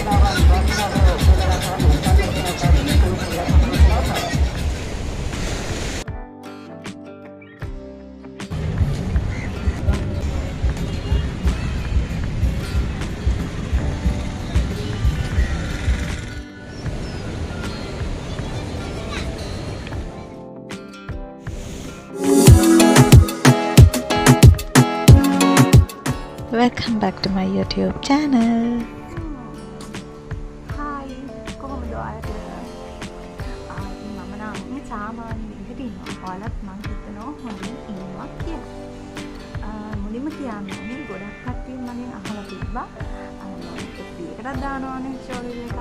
Welcome back to my YouTube channel. Hi, කොහොමද ඔයාලට? මම නම් සාමාන්‍ය විදිහට ඉන්නවා. ඔයාලත් මම හිතනවා හොඳින් ඉන්නවා කියලා. මුලින්ම කියන්නේ ගොඩක් කට්ටිය මගෙන් අහලා තිබ්බා. එකටත් දානවානේ ස්ටෝරි එකක්.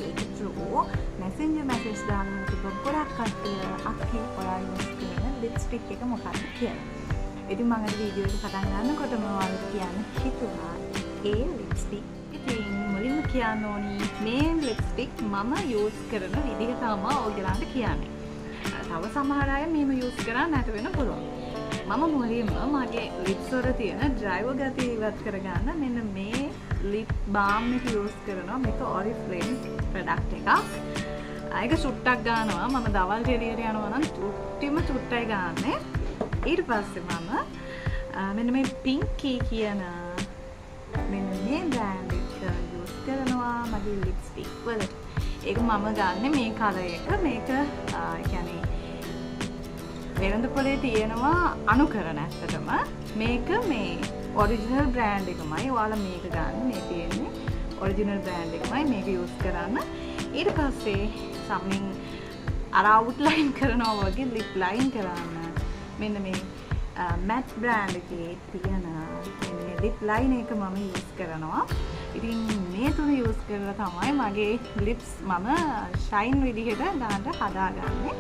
ඒක true. Messenger message දානවා තිබ්බා ගොඩක් කට්ටිය අක්කේ ඔයාලා යූස් කරන ලිප්ස්ටික් එක මොකක්ද කියලා. ඉතින් මම අද වීඩියෝ එක පටන් ගන්නකොටම ඔයාලට කියන්න හිතුවා ඒ ලිප්ස්ටික් ඉතින් මුලින්ම කියන්න ඕනි මේ ලිප්ස්ටික් මම යූස් කරන විදිහ තමයි ඔයගලන්ට කියන්නේ. තව සමහර අය මේව යූස් කරන්නේ නැත වෙන පුළුවන්. මම මුලින්ම මගේ ලිප්ස් වල තියෙන ඩ්‍රයිව ගතිය ඉවත් කරගන්න මෙන්න මේ ලිප් බාම් එක යූස් කරනවා. මේක Oriflame ප්‍රොඩක්ට් එකක්. ඒක චුට්ටක් ගන්නවා. මම දවල් එළියට යනවා නම් චුට්ටිම චුට්ටයි ගන්නෙ. ඊට පස්සේ මම මෙන්න මේ පින්කි කියන මෙන්න මේ බ්‍රෑන්ඩ් එක යූස් කරනවා මගේ ලිප්ස්ටික් වලට. ඒක මම ගන්න මේ කලර් එක. මේක කියන්නේ වෙළඳ පොලේ තියෙනවා අනුකරණ ඇත්තටම. මේක මේ ඔරිජිනල් බ්‍රෑන්ඩ් එකමයි. ඔයාලා මේක ගන්න. මේ තියෙන්නේ ඔරිජිනල් බ්‍රෑන්ඩ් එකමයි. මේක යූස් කරන්න. ඊට පස්සේ සම්මින් අර අවුට්ලයින් කරනවා වගේ ලිප් ලයින් කරන්න. මෙන්න මේ මැට් බ්‍රෑන්ඩ් එකේ තියෙන මේ ලිප් ලයින් එක මම යූස් කරනවා. ඉතින් මේ තුන යූස් කරලා තමයි මගේ ලිප්ස් මම ෂයින් විදිහට දාන්න හදාගන්නේ.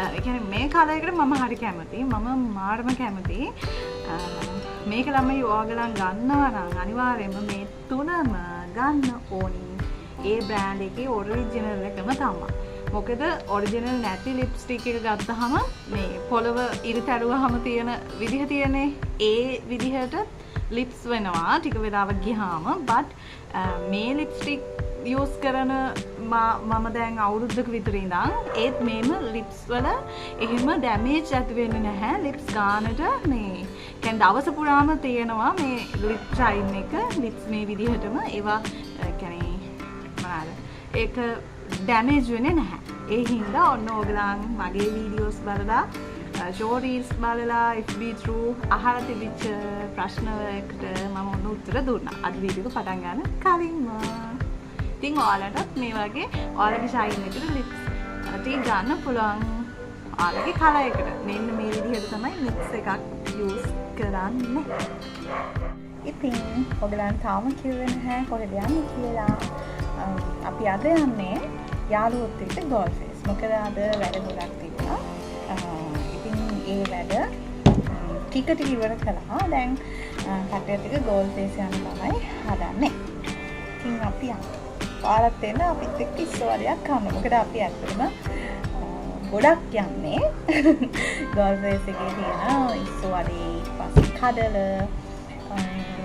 ඒ කියන්නේ මේ කලර් එකට මම හරි කැමතියි. මම මාරම කැමතියි. මේක ළමයි ඔයාලන් ගන්නවා නම් අනිවාර්යයෙන්ම මේ තුනම ගන්න ඕනි. ඒ බ්‍රෑන්ඩ් එකේ ඔරිජිනල් එකම තමයි. මොකද ඔරිජිනල් නැති ලිප්ස්ටික් එක ගත්තහම මේ පොළව ඉරිතැරුවහම තියෙන විදිහ තියෙන්නේ ඒ විදිහට ලිප්ස් වෙනවා ටික වෙලාවක් ගියාම. බට් මේ ලිප්ස්ටික් යූස් කරන මම දැන් අවුරුද්දක විතර ඉඳන් ඒත් මේම ලිප්ස් වල එහෙම ඩැමේජ් ඇති වෙන්නේ නැහැ. ලිප්ස් ගන්නට මේ කියන්නේ දවස පුරාම තියෙනවා මේ ලිප් ෂයින් එක ලිප්ස් මේ විදිහටම ඒවා කියන්නේ මොනවාද ඒක ඩැමේජ් වෙන්නේ නැහැ. ඒ හින්දා ඔන්න ඕගලන් මගේ වීඩියෝස් බලලා ෂෝට් රීල්ස් බලලා FB through අහලා තිබිච්ච ප්‍රශ්න වලට මම ඔන්න උත්තර දුන්නා. අද වීඩියෝ එක පටන් ගන්න කලින්ම. ඉතින් ඔයාලටත් මේ වගේ ඔයාලගේ ෂයින් එකට ලිප්ස් ටික ගන්න පුළුවන්. ඔයාලගේ කලර් එකට මෙන්න මේ විදිහට තමයි මික්ස් එකක් යූස් කරන්නේ. ඉතින් ඔයගලන් තාම කිව්වේ නැහැ කොහෙද යන්නේ කියලා. අපි අද යන්නේ යාළුවොත් එක්ක ගෝල්ෆ් ෆේස්. මොකද අද වැඩ ගොඩක් තිබුණා. ඉතින් ඒ වැඩ ටික ඉවර කළා. දැන් කට්ටියත් එක්ක ගෝල්ෆ් ෆේස් යන්න තමයි හදන්නේ. ඉතින් අපි යනවා. ඔයාලත් එන්න අපිත් එක්ක ඉස්සෝවලයක් කන්න. මොකද අපි ඇත්තටම ගොඩක් යන්නේ ගෝල්ෆ් ෆේස් එකේ තියෙන ඉස්සෝවලේ පස්සේ කඩල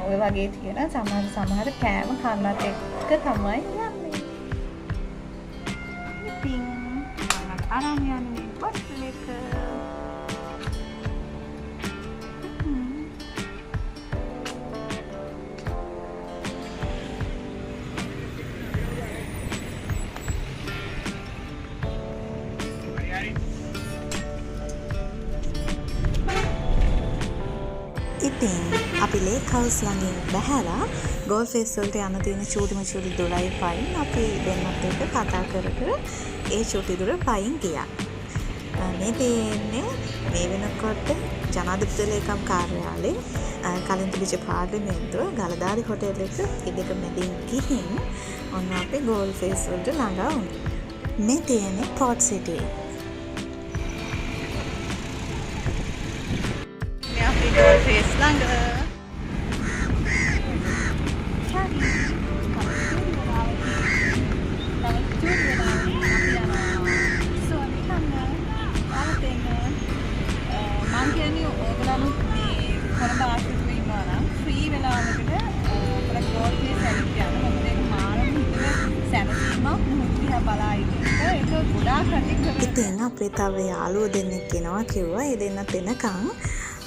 ඔය වගේ තියෙන සමහර කෑම කන්නත් එක්ක තමයි යන්නේ. ඉතින් මම අරන් යන්නේ බොටල් එක. ඉතින් අපි ලේක් හවුස් ළඟින් බැහැලා ගෝල්ෆ් ෆේස් වලට යන තියෙන චූටි දොරයි පයින් අපි දෙන්නත් එක්ක කතා කර ඒ චූටි දොර පයින් ගියා. මේ තියෙන්නේ මේ වෙනකොට ජනාධිපති ලේකම් කාර්යාලේ කලින් තිබිච්ච පාර්ලිමේන්තුව ගලදාරි හොටෙල් එක ඉදක මැදින් ගිහින් ඔන්න අපි ගෝල්ෆ් ෆේස් වලට ළඟා වුණා. මේ තියෙන්නේ පෝට් සිටි. ගෝල්ෆ් ෆේස් ළඟ මම කියන්නේ ඕගලනුත් මේ කොළඹ ආශ්‍රිතව ඉන්නවා නම් ෆ්‍රී වෙලාවකට අපේ ගෝල්ෆ් ෆේස් ඇවිත් යන්න. මොකද ඒක මාරම ගොඩාක් රටින් කරන ඉතින් අපේ තව යාළුවෝ දෙන්නෙක් එනවා කිව්වා. ඒ දෙන්නත් එනකන්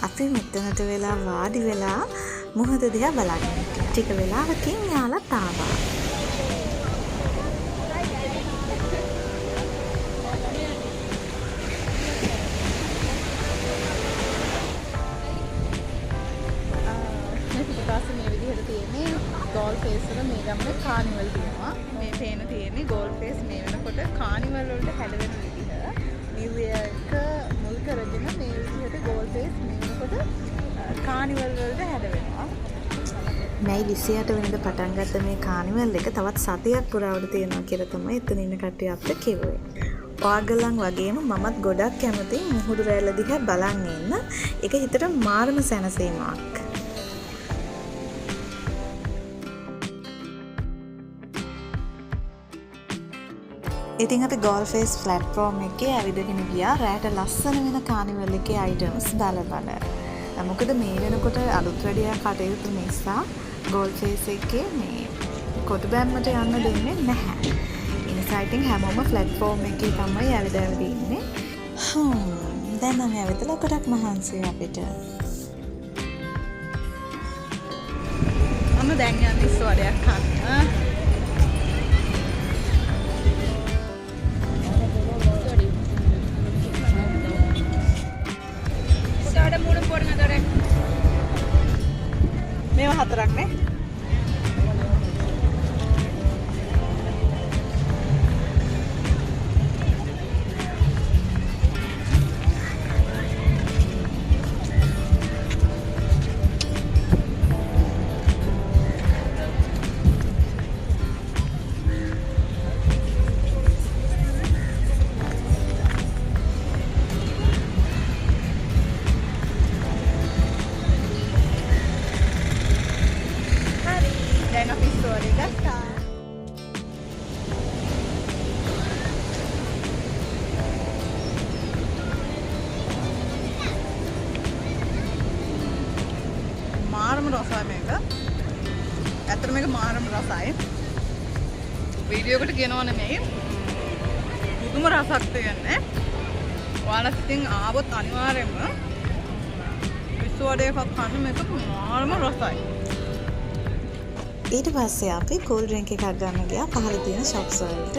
අපි මෙතනට වෙලා වාඩි වෙලා මුහුද දිහා බලන්න. ටික වෙලාවකින් යාළුවත් ආවා. මේ විදිහට තියෙන්නේ ගෝල් ෆේස් වල මේ ගමනේ කානිවල් තියෙනවා. මේ පේන තියෙන්නේ ගෝල් ෆේස් මේ වෙනකොට කානිවල් වලට හැදෙන විදිහ. නිව් ඉයර් එක මුල් කරගෙන මේ විදිහට ගෝල් ෆේස් මේ වෙනකොට කානිවල් වලට හැදෙනවා. මැයි 28 වෙනිදා පටන් ගත්ත මේ කානිවල් එක තවත් සතියක් පුරාවට තියෙනවා කියලා තමයි එතන ඉන්න කට්ටිය අපිට කිව්වේ. ඔයාගලන් වගේම මමත් ගොඩක් කැමතියි මුහුදු රැළ දිහා බලන් ඉන්න. ඒක හිතට මාරම සැනසීමක්. ඉතින් අපි ගෝල් ෆේස් ප්ලැට්ෆෝම් එකේ ඇවිදගෙන ගියා රැට ලස්සන වෙන කානිවල් එකේ අයිටම්ස් බලබල. මොකද මේ වෙනකොට අලුත් වැඩියා කටයුතු නිසා ගෝල් ෆේස් එකේ මේ කොටු බැම්මට යන්න දෙන්නේ නැහැ. ඒ නිසා ඉතින් හැමෝම ප්ලැට්ෆෝම් එකේ තමයි ඇවිද ඉන්නේ. දැන් නම් ඇවිදලා ගොඩක් මහන්සි අපිට. මම දැන් යන්නේ ඉස්සරහට කන්න. මේවා හතරක් නේ. දැන් අපි ස්ටෝර් එක ගත්තා. මාරම රසයි මේක. ඇත්තට මේක මාරම රසයි. වීඩියෝ එකට කියනවා නෙමෙයි. මුදුම රසක් තියෙන්නේ. ඔයාලා ඉතින් ආවොත් අනිවාර්යෙන්ම ස්ටෝර් එකක් කන්න මේක මාරම රසයි. ඊට පස්සේ අපි කූල් ඩ්‍රින්ක් එකක් ගන්න ගියා පහළ තියෙන shops වලට.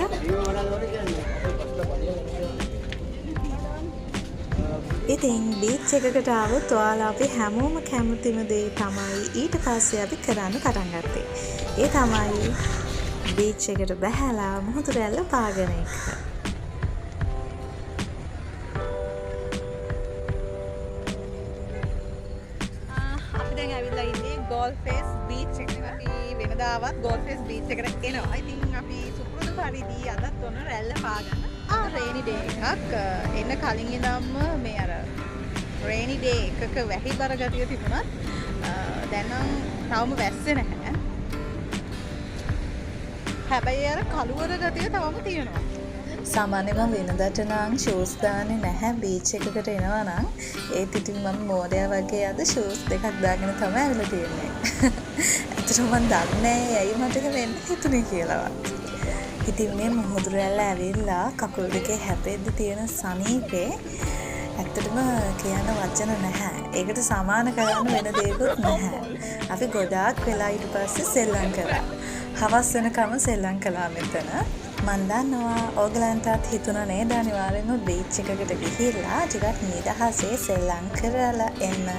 ඉතින් බීච් එකකට ආවොත් ඔයාලා අපි හැමෝම කැමතිම දේ තමයි ඊට පස්සේ අපි කරන්න පටන් ගත්තේ. ඒ තමයි බීච් එකට බහැලා මුහුදු රැල්ල පාගන එක. අපි දැන් ඇවිල්ලා ඉන්නේ ගෝල් ෆේස් බීච් එකට. වෙනදාවත් ගෝල් ෆේස් බීච් එකට එනවා. ඉතින් අපි සුපුරුදු පරිදි අදත් ඔන්න රැල්ල පාගන්න. රේනි ඩේ එකක් එන්න කලින් ඉඳන්ම මේ අර රේනි ඩේ එකක වැහි බර ගතිය තිබුණත් දැන් නම් තවම වැස්සේ නැහැ. හැබැයි අර කළුවර ගතිය තවම තියෙනවා. සාමාන්‍යයෙන් වෙනදට නම් ෂූස් දාන්නේ නැහැ බීච් එකකට එනවා නම් ඒත් ඉතින් මම මෝඩයා වගේ අද ෂූස් දෙකක් දාගෙන තමයි ඇවිල්ලා තියෙන්නේ. ඇත්තටම මම දන්නේ නැහැ ඇයි මට ඒක වෙන්න හිතුනේ කියලාවත්. ඉතින් මේ මුහුදු රැල්ල ඇවිල්ලා කකුල් දෙකේ හැපෙද්දි තියෙන සනීපේ ඇත්තටම කියන්න වචන නැහැ. ඒකට සමාන කරන්න වෙන දෙයක්වත් නැහැ. අපි ගොඩාක් වෙලා ඊට පස්සේ සෙල්ලම් කරා. හවස් වෙනකම් සෙල්ලම් කළා මෙතන. මන් දන්නවා ඕගලන්ටත් හිතුණා නේද අනිවාර්යෙන්ම බීච් එකකට ගිහිල්ලා ටිකක් නිදහසේ සෙල්ලම් කරලා එන්න.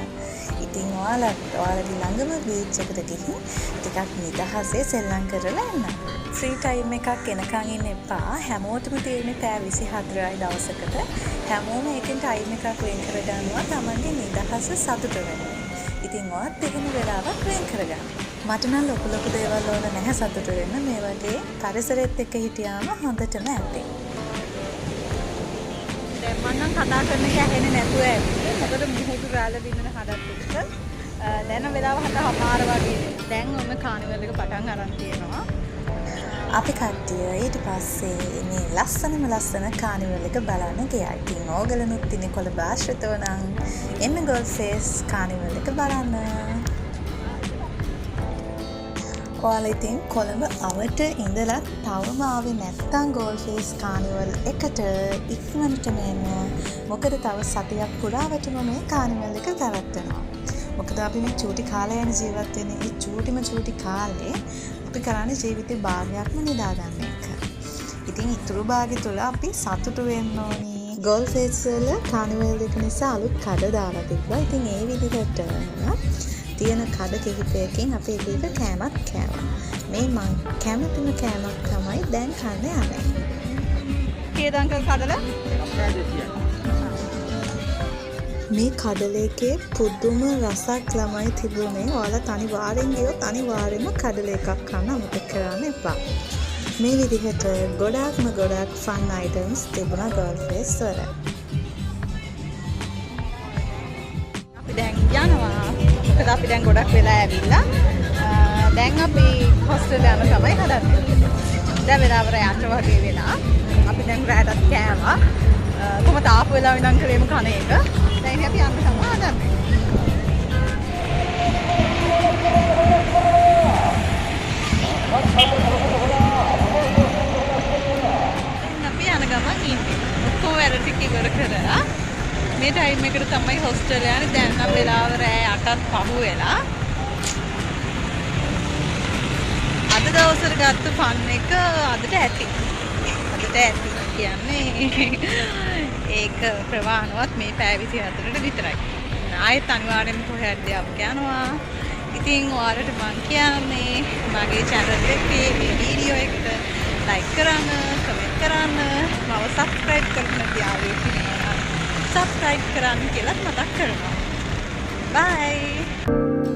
ඉතින් ඔයාලගේ ළඟම බීච් එකට ගිහින් ටිකක් නිදහසේ සෙල්ලම් කරලා එන්න. ෆ්‍රී ටයිම් එකක් එනකන් ඉන්න එපා. හැමෝටම තියෙන පැය 24යි දවසකට. හැමෝම එකෙන් ටයිම් එකක් වෙන් කරගන්නවා තමන්ගේ නිදහස සතුට වෙන්න. ඉතින් ඔයත් එහෙම වෙලාවක් වෙන් කරගන්න. මට නම් ලොකු දේවල් ඕන නැහැ සතුට වෙන්න. මේ වගේ පරිසරෙත් එක්ක හිටියාම හොඳටම ඇති. දැන් මම නම් කතා කරන එක ඇහෙන්නේ නැතුව ඇති. මොකද මුහුදු රැළ විඳින හදත් එක්ක දැන් වෙලාව 7:00 වගේ. දැන් ඔන්න කානිවල් එක පටන් අරන් තියෙනවා. අපි කට්ටිය ඊට පස්සේ මේ ලස්සන කානිවල් එක බලන්න ගියා. ඉතින් ඕගලනුත් ඉන්නේ කොළඹ ආශ්‍රිතව නම් එන්න ගෝල් ෆේස් කානිවල් එක බලන්න. ඔයාලා ඉතින් කොළඹ අවට ඉඳලා තවම ආවේ නැත්තම් ගෝල්ෆේස් කානිවල් එකට ඉක්මනටම එන්න. මොකද තව සතියක් පුරාවටම මේ කානිවල් එක පැවැත්වෙනවා. මොකද අපි මේ චූටි කාලේ යන ජීවත් වෙන්නේ ඒ චූටි කාලේ අපි කරන්නේ ජීවිතේ භාගයක්ම නිදා ගන්න එක. ඉතින් ඉතුරු භාගය තුල අපි සතුටු වෙන්න ඕනි. ගෝල්ෆේස් වල කානිවල් එක නිසා අලුත් කඩ දාලා තිබ්බා. ඉතින් ඒ විදිහට තියෙන කඩ කිහිපයකින් අපි එක කෑමක් කෑවා. මේ මං කැමතිම කෑමක් තමයි දැන් කන්න යන්නේ. කීයද අංකල් කඩල? මේ කඩලේකේ පුදුම රසක් ළමයි තිබුණේ. ඔයාලා අනිවාර්යෙන් ගියොත් අනිවාර්යෙන්ම කඩල එකක් කන්න අමතක කරන්න එපා. මේ විදිහට ගොඩක් ෆන් අයිටම්ස් තිබුණා ගෝල්ෆේස් වල. අපි දැන් යනවා. මොකද අපි දැන් ගොඩක් වෙලා ඇවිල්ලා. දැන් අපි හොස්ටල් යන තමයි හදන්නේ. දැන් වෙලාව රෑ 8 වගේ වෙලා. අපි දැන් රෑටත් කෑවා. කොහොමද ආපු වෙලාවෙ ඉඳන් කරේම කන එක. දැන් අපි යන්න තමයි හදන්නේ. අපි යන ගමන් ඉන්නේ. ඔක්කොම වැඩ ටික ඉවර කරලා මේ ටයිම් එකට තමයි හොස්ටල් යන්නේ. දැන් නම් වෙලාව රෑ 8ත් පහු වෙලා. අද දවසට ගත්ත ෆන් එක අදට ඇති. කියන්නේ ඒක ප්‍රමාණවත් මේ පැය 24ට විතරයි. ආයෙත් අනිවාර්යෙන්ම කොහෙද යනවා. ඉතින් ඔයාලට මම කියන්නේ මගේ channel එකේ මේ වීඩියෝ එකට like කරන්න, comment කරන්න, මම subscribe කරන්න තියාගන්න. subscribe කරන්න කියලා මතක් කරනවා. Bye.